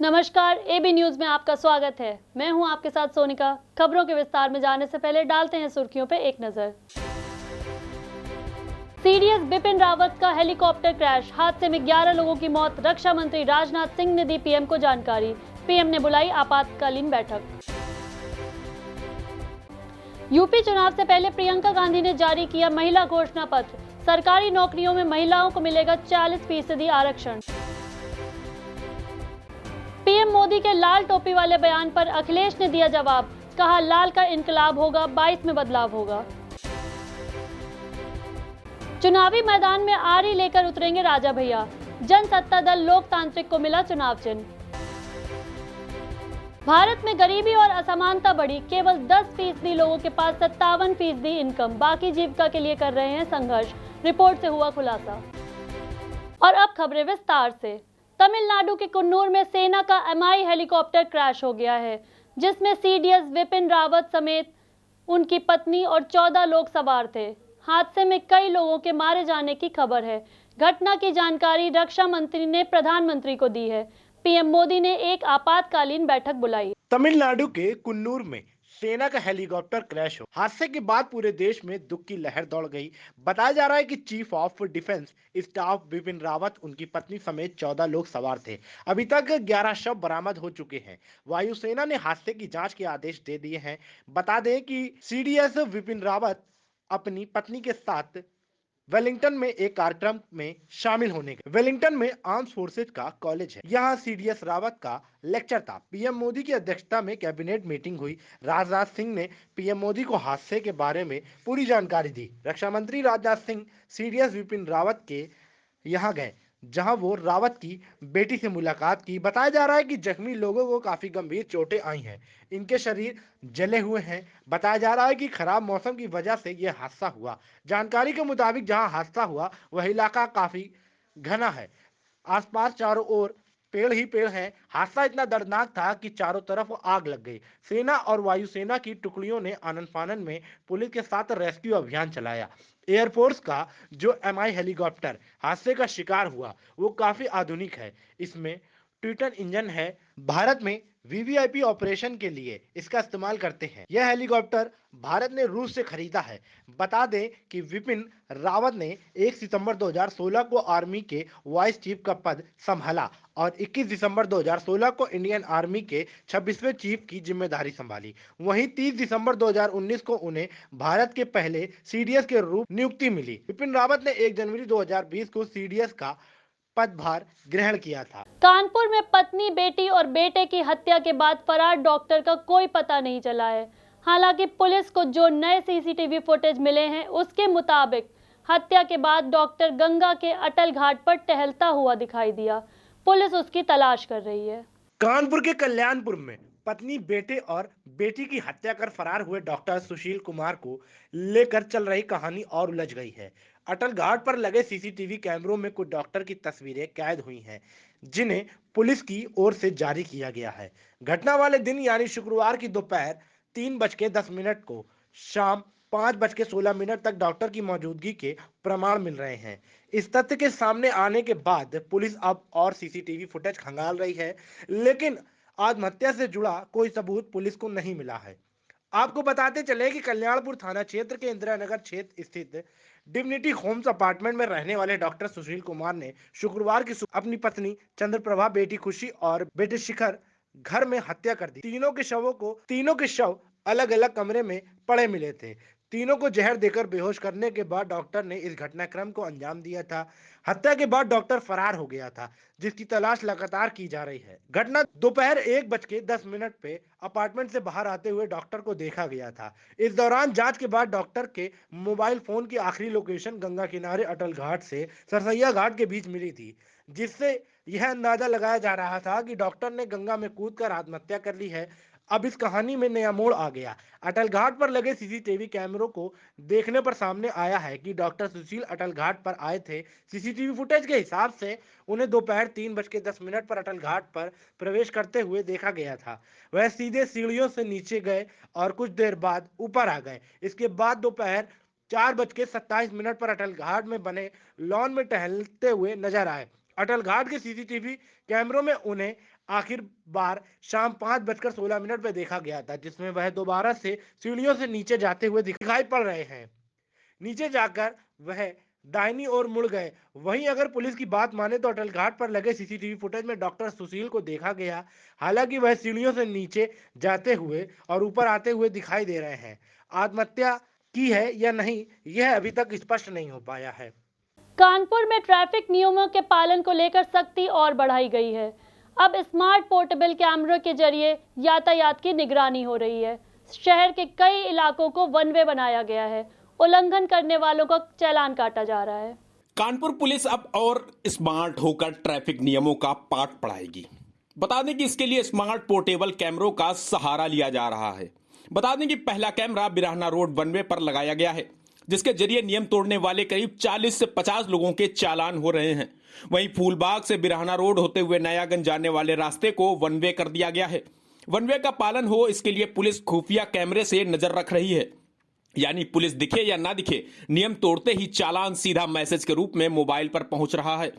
नमस्कार, AB news में आपका स्वागत है। मैं हूं आपके साथ सोनिका। खबरों के विस्तार में जाने से पहले डालते हैं सुर्खियों पे एक नजर। सीडीएस बिपिन रावत का हेलीकॉप्टर क्रैश, हादसे में 11 लोगों की मौत। रक्षा मंत्री राजनाथ सिंह ने दी पीएम को जानकारी। पीएम ने बुलाई आपातकालीन बैठक। यूपी चुनाव से पहले प्रियंका गांधी ने जारी किया महिला घोषणा पत्र। सरकारी नौकरियों में महिलाओं को मिलेगा 40% आरक्षण। पीएम मोदी के लाल टोपी वाले बयान पर अखिलेश ने दिया जवाब। कहा, लाल का इनकलाब होगा, 22 में बदलाव होगा। चुनावी मैदान में आरी लेकर उतरेंगे राजा भैया। जनसत्ता दल लोकतांत्रिक को मिला चुनाव चिन्ह। भारत में गरीबी और असमानता बढ़ी। केवल 10% लोगों के पास 57% इनकम, बाकी जीविका के लिए कर रहे हैं संघर्ष। रिपोर्ट से हुआ खुलासा। और अब खबरें विस्तार से। तमिलनाडु के कुन्नूर में सेना का एमआई हेलीकॉप्टर क्रैश हो गया है, जिसमें सीडीएस विपिन रावत समेत उनकी पत्नी और 14 लोग सवार थे। हादसे में कई लोगों के मारे जाने की खबर है। घटना की जानकारी रक्षा मंत्री ने प्रधानमंत्री को दी है। पीएम मोदी ने एक आपातकालीन बैठक बुलाई। तमिलनाडु के कुन्नूर में सेना का हेलीकॉप्टर क्रैश हो हादसे के बाद पूरे देश में दुख की लहर दौड़ गई। बताया जा रहा है कि chief of defence staff Bipin Rawat, उनकी पत्नी समेत 14 लोग सवार थे। अभी तक 11 शव बरामद हो चुके हैं। वायुसेना ने हादसे की जांच के आदेश दे दिए हैं। बता दें कि सीडीएस बिपिन रावत अपनी पत्नी के साथ वेलिंगटन में एक कार्यक्रम में शामिल होने गए। वेलिंगटन में आर्म्स फोर्सेज का कॉलेज है। यहाँ सीडीएस रावत का लेक्चर था। पीएम मोदी की अध्यक्षता में कैबिनेट मीटिंग हुई। राजनाथ सिंह ने पीएम मोदी को हादसे के बारे में पूरी जानकारी दी। रक्षा मंत्री राजनाथ सिंह सीडीएस विपिन रावत के यहाँ गए, जहां वो रावत की बेटी से मुलाकात की। बताया जा रहा है कि जख्मी लोगों को काफी गंभीर चोटें आई हैं। इनके शरीर जले हुए हैं। बताया जा रहा है कि खराब मौसम की वजह से यह हादसा हुआ। जानकारी के मुताबिक जहां हादसा हुआ वह इलाका काफी घना है। आसपास चारों ओर पेड़ ही पेड़ हैं। हादसा इतना दर्दनाक था कि चारों तरफ आग लग गई। सेना और वायुसेना की टुकड़ियों ने आनन फानन में पुलिस के साथ रेस्क्यू अभियान चलाया। एयरफोर्स का जो एमआई हेलीकॉप्टर हादसे का शिकार हुआ वो काफी आधुनिक है। इसमें ट्विटन इंजन है। भारत में वीवीआईपी ऑपरेशन के लिए इसका इस्तेमाल करते हैं। यह हेलीकॉप्टर भारत ने रूस से खरीदा है। बता दें कि विपिन रावत ने 1 सितंबर 2016 को आर्मी के वाइस चीफ का पद संभाला और 21 दिसंबर 2016 को इंडियन आर्मी के 26वें चीफ की जिम्मेदारी संभाली। वहीं 30 दिसंबर 2019 को उन्हें भारत के पहले सीडीएस के रूप नियुक्ति मिली। विपिन रावत ने 1 जनवरी 2020 को सीडीएस का पदभार ग्रहण किया था। कानपुर में पत्नी, बेटी और बेटे की हत्या के बाद फरार डॉक्टर का कोई पता नहीं चला है। हालांकि पुलिस को जो नए सीसीटीवी फुटेज मिले हैं उसके मुताबिक हत्या के बाद डॉक्टर गंगा के अटल घाट पर टहलता हुआ दिखाई दिया। पुलिस उसकी तलाश कर रही है। कानपुर के कल्याणपुर में पत्नी, बेटे और बेटी की हत्या कर फरार हुए डॉक्टर सुशील कुमार को लेकर चल रही कहानी और उलझ गई है। अटल घाट पर लगे सीसीटीवी कैमरों में कुछ डॉक्टर की तस्वीरें कैद हुई हैं, जिन्हें पुलिस की ओर से जारी किया गया है। घटना वाले दिन यानी शुक्रवार की दोपहर 3:10 को शाम 5:16 तक डॉक्टर की मौजूदगी के प्रमाण मिल रहे हैं। इस तथ्य के सामने आने के बाद पुलिस अब और सीसीटीवी फुटेज खंगाल रही है, लेकिन आत्महत्या से जुड़ा कोई सबूत पुलिस को नहीं मिला है। आपको बताते चले कि कल्याणपुर थाना क्षेत्र के इंदिरा नगर क्षेत्र स्थित डिग्निटी होम्स अपार्टमेंट में रहने वाले डॉक्टर सुशील कुमार ने शुक्रवार की सुबह अपनी पत्नी चंद्रप्रभा, बेटी खुशी और बेटे शिखर घर में हत्या कर दी। तीनों के शव अलग अलग कमरे में पड़े मिले थे। तीनों को जहर देकर बेहोश करने के बाद डॉक्टर ने इस घटनाक्रम को अंजाम दिया था। हत्या के बाद डॉक्टर फरार हो गया था, जिसकी तलाश लगातार की जा रही है। घटना दोपहर 1:10 पे अपार्टमेंट से बाहर आते हुए डॉक्टर को देखा गया था। इस दौरान जांच के बाद डॉक्टर के मोबाइल फोन की आखिरी लोकेशन गंगा किनारे अटल घाट से सरसैया घाट के बीच मिली थी, जिससे यह अंदाजा लगाया जा रहा था कि डॉक्टर ने गंगा में कूदकर आत्महत्या कर ली है। अब इस कहानी में नया मोड़ आ गया। अटल घाट पर लगे सीसीटीवी कैमरों को देखने पर सामने आया है कि डॉक्टर सुशील अटल घाट पर आए थे। सीसीटीवी फुटेज के हिसाब से उन्हें दोपहर 3:10 पर अटल घाट पर प्रवेश करते हुए देखा गया था। वह सीधे सीढ़ियों से नीचे गए और कुछ देर बाद ऊपर आ गए। इसके बाद दोपहर 4:27 पर अटल घाट में बने लॉन में टहलते हुए नजर आए। अटल घाट के सीसीटीवी कैमरों में उन्हें आखिर बार शाम 5:16 पे देखा गया था, जिसमें वह दोबारा से सीढ़ियों से नीचे जाते हुए दिखाई पड़ रहे हैं। नीचे जाकर वह दाहिनी ओर मुड़ गए। वहीं अगर पुलिस की बात माने तो अटल घाट पर लगे सीसीटीवी फुटेज में डॉक्टर सुशील को देखा गया। हालांकि वह सीढ़ियों से नीचे जाते हुए और ऊपर आते हुए दिखाई दे रहे हैं। आत्महत्या की है या नहीं, यह अभी तक स्पष्ट नहीं हो पाया है। कानपुर में ट्रैफिक नियमों के पालन को लेकर सख्ती और बढ़ाई गई है। अब स्मार्ट पोर्टेबल कैमरों के जरिए यातायात की निगरानी हो रही है। शहर के कई इलाकों को वन वे बनाया गया है। उल्लंघन करने वालों का चालान काटा जा रहा है। कानपुर पुलिस अब और स्मार्ट होकर ट्रैफिक नियमों का पाठ पढ़ाएगी। बता दें कि इसके लिए स्मार्ट पोर्टेबल कैमरों का सहारा लिया जा रहा है। बता दें कि पहला कैमरा बिराहना रोड वन वे पर लगाया गया है, जिसके जरिए नियम तोड़ने वाले करीब 40 से 50 लोगों के चालान हो रहे हैं। वहीं फूलबाग से बिराहना रोड होते हुए नयागंज जाने वाले रास्ते को वन वे कर दिया गया है। वन वे का पालन हो, इसके लिए पुलिस खुफिया कैमरे से नजर रख रही है। यानी पुलिस दिखे या ना दिखे, नियम तोड़ते ही चालान सीधा मैसेज के रूप में मोबाइल पर पहुंच रहा है।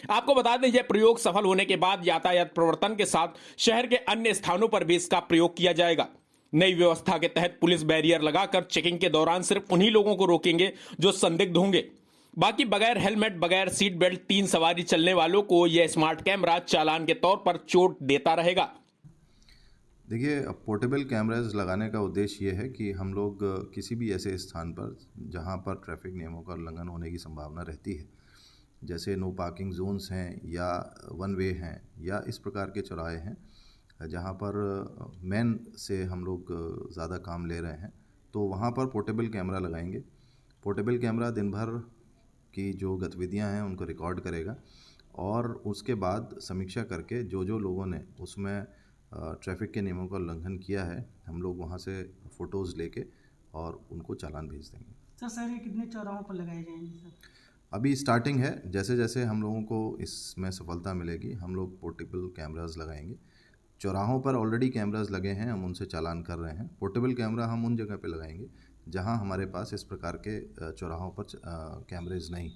आपको बता दें, यह प्रयोग सफल होने के बाद यातायात प्रवर्तन के साथ शहर के अन्य स्थानों पर भी इसका प्रयोग किया जाएगा। नई व्यवस्था के तहत पुलिस बैरियर लगाकर चेकिंग के दौरान सिर्फ उन्हीं लोगों को रोकेंगे जो संदिग्ध होंगे। बाकी बगैर हेलमेट, बगैर सीट बेल्ट, 3 सवारी चलने वालों को यह स्मार्ट कैमरा चालान के तौर पर चोट देता रहेगा। देखिए, पोर्टेबल कैमराज लगाने का उद्देश्य ये है कि हम लोग किसी भी ऐसे स्थान पर जहाँ पर ट्रैफिक नियमों का उल्लंघन होने की संभावना रहती है, जैसे नो पार्किंग जोन्स हैं या वन वे हैं या इस प्रकार के चौराहे हैं जहाँ पर मैन से हम लोग ज़्यादा काम ले रहे हैं, तो वहाँ पर पोर्टेबल कैमरा लगाएंगे। पोर्टेबल कैमरा दिन भर की जो गतिविधियाँ हैं उनको रिकॉर्ड करेगा और उसके बाद समीक्षा करके जो लोगों ने उसमें ट्रैफिक के नियमों का उल्लंघन किया है, हम लोग वहाँ से फ़ोटोज़ लेके और उनको चालान भेज देंगे। सर ये कितने चौराहों पर लगाए जाएंगे सर? अभी स्टार्टिंग है, जैसे जैसे हम लोगों को इसमें सफलता मिलेगी हम लोग पोर्टेबल कैमरास लगाएंगे। चौराहों पर ऑलरेडी कैमरास लगे हैं, हम उनसे चालान कर रहे हैं। पोर्टेबल कैमरा हम उन जगह पे लगाएंगे जहां हमारे पास इस प्रकार के चौराहों पर कैमरेज नहीं,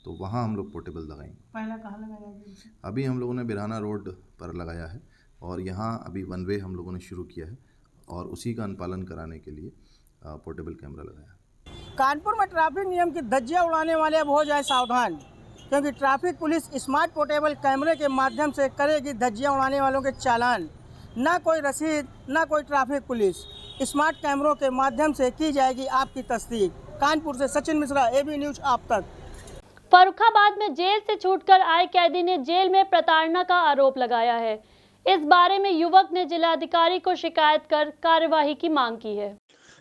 तो वहां हम लोग पोर्टेबल लगाएंगे। पहला कहाँ लगाया गया? अभी हम लोगों ने बिराहना रोड पर लगाया है और यहाँ अभी वन वे हम लोगों ने शुरू किया है और उसी का अनुपालन कराने के लिए पोर्टेबल कैमरा लगाया। कानपुर में ट्रैफिक नियम की धज्जियां उड़ाने वाले अब हो जाए सावधान, क्योंकि ट्रैफिक पुलिस स्मार्ट पोर्टेबल कैमरे के माध्यम से करेगी धज्जियां उड़ाने वालों के चालान। ना कोई रसीद, ना कोई ट्रैफिक पुलिस, स्मार्ट कैमरों के माध्यम से की जाएगी आपकी तस्दीक। कानपुर से सचिन मिश्रा, एबी न्यूज आप तक। फर्रुखाबाद में जेल से छूटकर आए कैदी ने जेल में प्रताड़ना का आरोप लगाया है। इस बारे में युवक ने जिलाधिकारी को शिकायत कर कार्यवाही की मांग की है।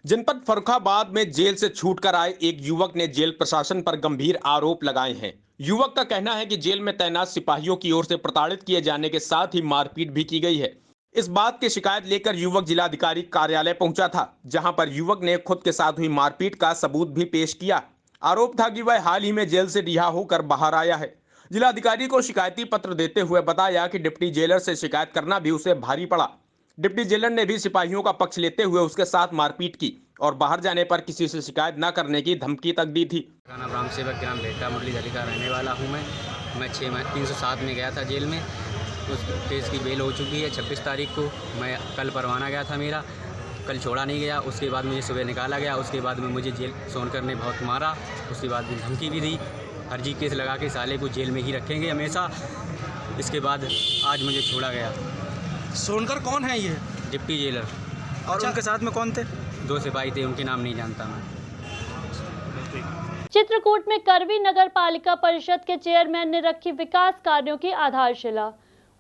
जनपद फर्रुखाबाद में जेल से छूटकर आए एक युवक ने जेल प्रशासन पर गंभीर आरोप लगाए हैं। युवक का कहना है कि जेल में तैनात सिपाहियों की ओर से प्रताड़ित किए जाने के साथ ही मारपीट भी की गई है। इस बात की शिकायत लेकर युवक जिलाधिकारी कार्यालय पहुंचा था, जहां पर युवक ने खुद के साथ हुई मारपीट का सबूत भी पेश किया। आरोप था कि वह हाल ही में जेल से रिहा होकर बाहर आया है। जिलाधिकारी को शिकायती पत्र देते हुए बताया कि डिप्टी जेलर से शिकायत करना भी उसे भारी पड़ा। डिप्टी जेलर ने भी सिपाहियों का पक्ष लेते हुए उसके साथ मारपीट की और बाहर जाने पर किसी से शिकायत न करने की धमकी तक दी थी। नाम राम सेवक, ग्राम भेटा, मुरली गली का रहने वाला हूँ। मैं 307 में गया था जेल में। उस केस की बेल हो चुकी है 26 तारीख को। मैं कल परवाना गया था मेरा, कल छोड़ा नहीं गया। उसके बाद मुझे सुबह निकाला गया। उसके बाद में मुझे जेल सोनकर ने बहुत मारा। उसके बाद में धमकी भी दी, फर्जी केस लगा के साले को जेल में ही रखेंगे हमेशा। इसके बाद आज मुझे छोड़ा गया। सोनकर कौन है ये? Deputy jailer. और उनके साथ में कौन थे? 2 सिपाही थे, उनके नाम नहीं जानता मैं। चित्रकूट में करवी नगर पालिका परिषद के चेयरमैन ने रखी विकास कार्यों की आधारशिला।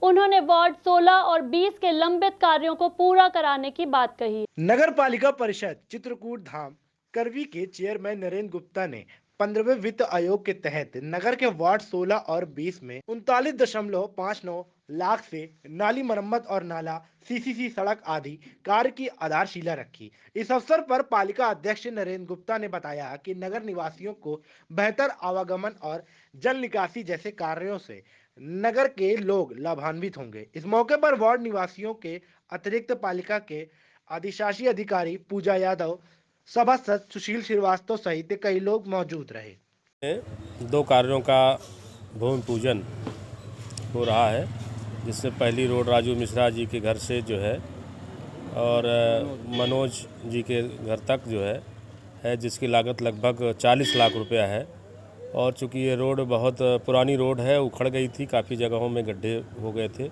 उन्होंने वार्ड 16 और 20 के लंबित कार्यों को पूरा कराने की बात कही। नगर पालिका परिषद चित्रकूट धाम करवी के चेयरमैन नरेंद्र गुप्ता ने 15वें वित्त आयोग के तहत नगर के वार्ड 16 और 20 में 39.59 लाख से नाली मरम्मत और नाला सीसीसी सड़क आदि कार्य की आधारशिला रखी। इस अवसर पर पालिका अध्यक्ष नरेंद्र गुप्ता ने बताया कि नगर निवासियों को बेहतर आवागमन और जल निकासी जैसे कार्यों से नगर के लोग लाभान्वित होंगे। इस मौके पर वार्ड निवासियों के अतिरिक्त पालिका के अधिशासी अधिकारी पूजा यादव, सभासद सुशील श्रीवास्तव सहित कई लोग मौजूद रहे। 2 कार्यों का भूमि पूजन हो रहा है। जिससे पहली रोड राजू मिश्रा जी के घर से जो है और मनोज जी के घर तक जो है जिसकी लागत लगभग 40 लाख रुपया है। और चूँकि ये रोड बहुत पुरानी रोड है, उखड़ गई थी, काफ़ी जगहों में गड्ढे हो गए थे।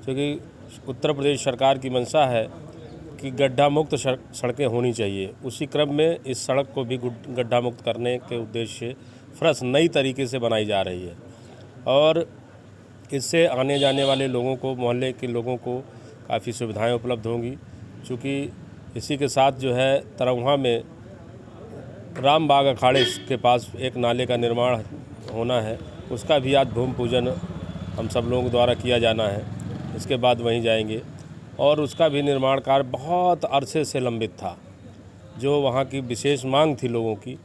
क्योंकि उत्तर प्रदेश सरकार की मंशा है कि गड्ढा मुक्त सड़कें होनी चाहिए। उसी क्रम में इस सड़क को भी गड्ढा मुक्त करने के उद्देश्य से फरस नई तरीके से बनाई जा रही है और इससे आने जाने वाले लोगों को, मोहल्ले के लोगों को काफ़ी सुविधाएं उपलब्ध होंगी। चूँकि इसी के साथ जो है तरौहा में रामबाग अखाड़े के पास एक नाले का निर्माण होना है, उसका भी आज भूमि पूजन हम सब लोगों द्वारा किया जाना है। इसके बाद वहीं जाएंगे और उसका भी निर्माण कार्य बहुत अरसे से लंबित था, जो वहाँ की विशेष मांग थी लोगों की।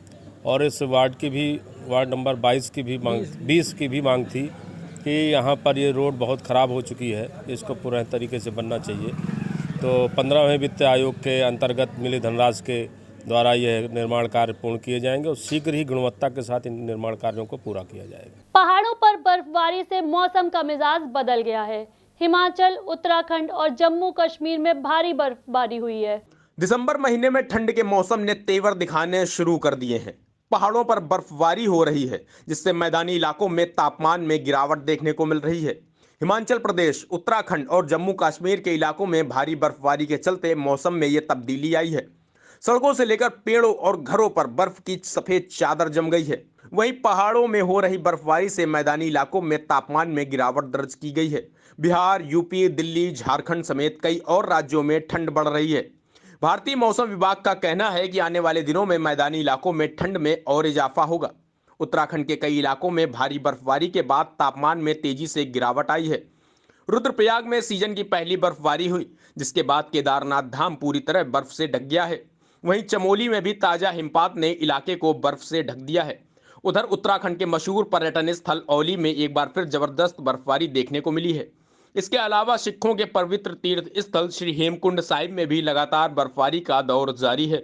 और इस वार्ड नंबर 22 की भी मांग 20 की भी मांग थी कि यहाँ पर ये रोड बहुत ख़राब हो चुकी है, इसको पूर्ण तरीके से बनना चाहिए। तो 15वें वित्त आयोग के अंतर्गत मिली धनराशि के द्वारा यह निर्माण कार्य पूर्ण किए जाएंगे और शीघ्र ही गुणवत्ता के साथ इन निर्माण कार्यों को पूरा किया जाएगा। पहाड़ों पर बर्फबारी से मौसम का मिजाज बदल गया है। हिमाचल, उत्तराखंड और जम्मू कश्मीर में भारी बर्फबारी हुई है। दिसंबर महीने में ठंड के मौसम ने तेवर दिखाने शुरू कर दिए हैं। पहाड़ों पर बर्फबारी हो रही है, जिससे मैदानी इलाकों में तापमान में गिरावट देखने को मिल रही है। हिमाचल प्रदेश, उत्तराखंड और जम्मू कश्मीर के इलाकों में भारी बर्फबारी के चलते मौसम में ये तब्दीली आई है। सड़कों से लेकर पेड़ों और घरों पर बर्फ की सफेद चादर जम गई है। वहीं पहाड़ों में हो रही बर्फबारी से मैदानी इलाकों में तापमान में गिरावट दर्ज की गई है। बिहार, यूपी, दिल्ली, झारखंड समेत कई और राज्यों में ठंड बढ़ रही है। भारतीय मौसम विभाग का कहना है कि आने वाले दिनों में मैदानी इलाकों में ठंड में और इजाफा होगा। उत्तराखंड के कई इलाकों में भारी बर्फबारी के बाद तापमान में तेजी से गिरावट आई है। रुद्रप्रयाग में सीजन की पहली बर्फबारी हुई, जिसके बाद केदारनाथ धाम पूरी तरह बर्फ से ढक गया है। वहीं चमोली में भी ताजा हिमपात ने इलाके को बर्फ से ढक दिया है। उधर उत्तराखंड के मशहूर पर्यटन स्थल औली में एक बार फिर जबरदस्त बर्फबारी देखने को मिली है। इसके अलावा सिखों के पवित्र तीर्थ स्थल श्री हेमकुंड साहिब में भी लगातार बर्फबारी का दौर जारी है।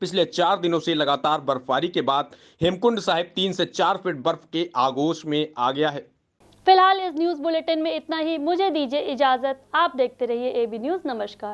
पिछले 4 दिनों से लगातार बर्फबारी के बाद हेमकुंड साहिब 3 से 4 फीट बर्फ के आगोश में आ गया है। फिलहाल इस न्यूज बुलेटिन में इतना ही। मुझे दीजिए इजाजत। आप देखते रहिए AB न्यूज। नमस्कार।